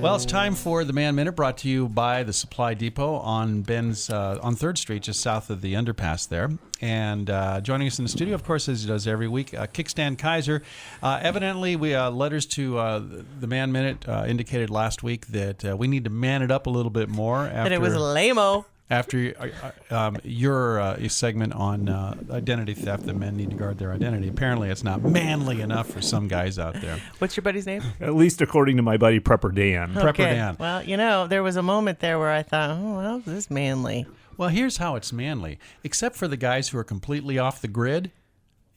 Well, it's time for the Man Minute, brought to you by the Supply Depot on Ben's on 3rd Street, just south of the underpass there. And joining us in the studio, of course, as he does every week, Kickstand Kaiser. Evidently, we letters to the Man Minute indicated last week that we need to man it up a little bit more. That it was lame-o. After your segment on identity theft, that men need to guard their identity. Apparently, it's not manly enough for some guys out there. What's your buddy's name? At least according to my buddy Prepper Dan. Prepper Okay. Dan. Well, there was a moment there where I thought, well, this is manly. Well, here's how it's manly. Except for the guys who are completely off the grid,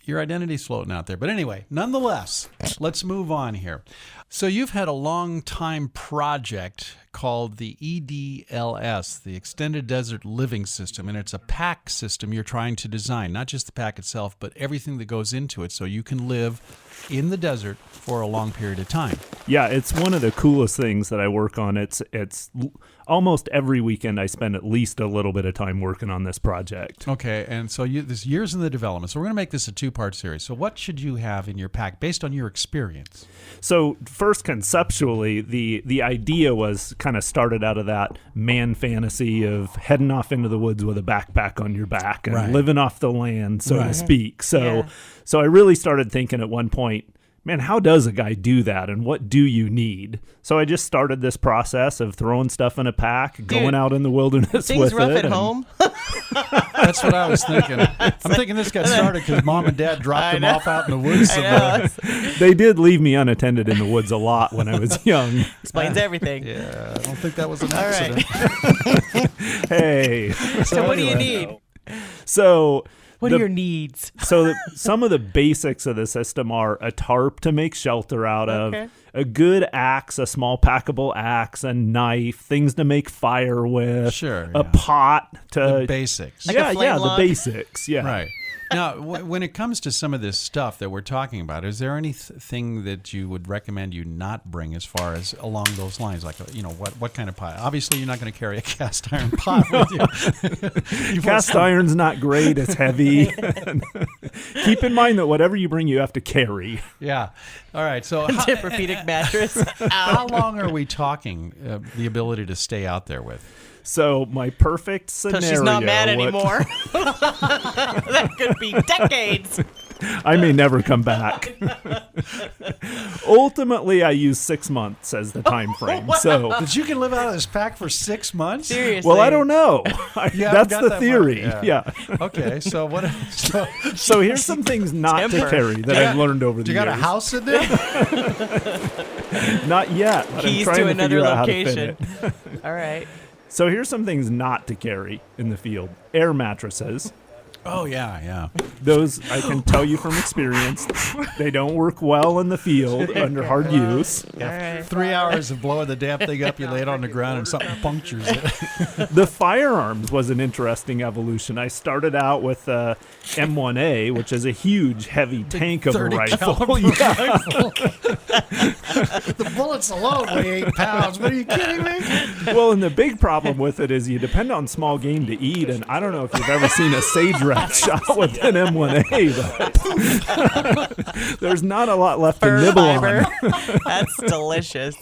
your identity's floating out there. But anyway, nonetheless, let's move on here. So you've had a long-time project called the EDLS, the Extended Desert Living System, and it's a pack system you're trying to design, not just the pack itself, but everything that goes into it, so you can live in the desert for a long period of time. Yeah, it's one of the coolest things that I work on. It's almost every weekend I spend at least a little bit of time working on this project. Okay, and so there's years in the development. So we're going to make this a 2-part series. So what should you have in your pack based on your experience? So first, conceptually, the idea was kind of started out of that man fantasy of heading off into the woods with a backpack on your back and living off the land, so to speak. So I really started thinking at one point, man, how does a guy do that, and what do you need? So I just started this process of throwing stuff in a pack, going out in the wilderness with it. Things rough at home? That's what I was thinking. I'm thinking this got started because Mom and Dad dropped them off out in the woods somewhere. They did leave me unattended in the woods a lot when I was young. Explains everything. Yeah, I don't think that was an accident. All right. Hey. So what do you need? So... What are your needs? So some of the basics of the system are a tarp to make shelter out of, a good axe, a small packable axe, a knife, things to make fire with, a pot to... The basics. Like a flame log? The basics, Right. Now, when it comes to some of this stuff that we're talking about, is there anything that you would recommend you not bring as far as along those lines? Like, what kind of pot? Obviously, you're not going to carry a cast iron pot with you. Cast iron's not great. It's heavy. Keep in mind that whatever you bring, you have to carry. Yeah. All right. So Tempur-Pedic mattress. How long are we talking the ability to stay out there with? So my perfect scenario... So she's not mad anymore. That could be decades. I may never come back. Ultimately, I use 6 months as the time frame. Wow. So that you can live out of this pack for 6 months? Seriously? Well, I don't know. That's the theory. Yeah. Okay. So what? So here's some things not to carry that I've learned over the years. You got a house in there? Not yet. But Keys I'm trying to another figure out location. how to fit it. All right. So here's some things not to carry in the field. Air mattresses. Oh, yeah. Those, I can tell you from experience, they don't work well in the field under hard use. Yeah, 3 hours of blowing the damn thing up, you lay it on the ground and something punctures it. The firearms was an interesting evolution. I started out with M1A, which is a huge, heavy tank of a rifle. The bullets alone weigh 8 pounds. What are you kidding me? Well, and the big problem with it is you depend on small game to eat, and I don't know if you've ever seen a sage rat shot with an M1A, but there's not a lot left to nibble on. That's delicious.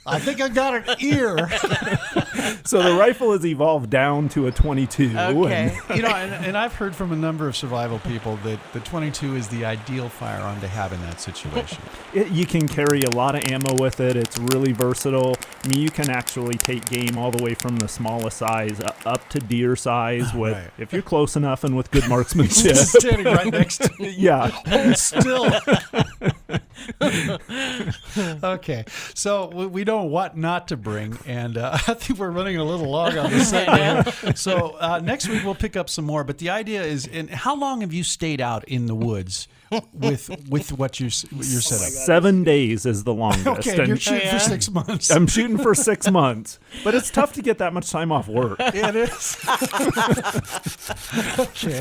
I think I got an ear. So the rifle has evolved down to a 22. Okay. And I've heard from a number of survival people that the 22 is the ideal firearm to have in that situation. You can carry a lot of ammo with it. It's really versatile. I mean, you can actually take game all the way from the smallest size up to deer size with, if you're close enough and with good marksmanship. Standing right next to me. Yeah. Hold still. Okay. So we know what not to bring, and I think we're running a little long on this segment. So next week we'll pick up some more. But the idea is, and how long have you stayed out in the woods with what you're set up? 7 days is the longest. Okay, and you're shooting for 6 months. I'm shooting for 6 months. But it's tough to get that much time off work. It is. Okay.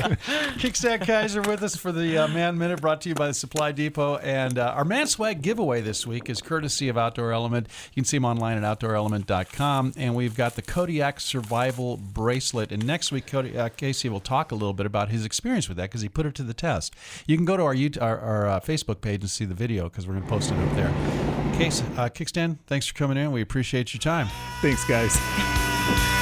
Kickstand Kaiser with us for the Man Minute, brought to you by the Supply Depot. And our man swag giveaway this week is courtesy of Outdoor Element. You can see them online at outdoorelement.com. And we've got the Kodiak Survival Bracelet. And next week, Casey will talk a little bit about his experience with that because he put it to the test. You can go to our Facebook page and see the video because we're going to post it up there. Case, Kickstand, thanks for coming in. We appreciate your time. Thanks, guys.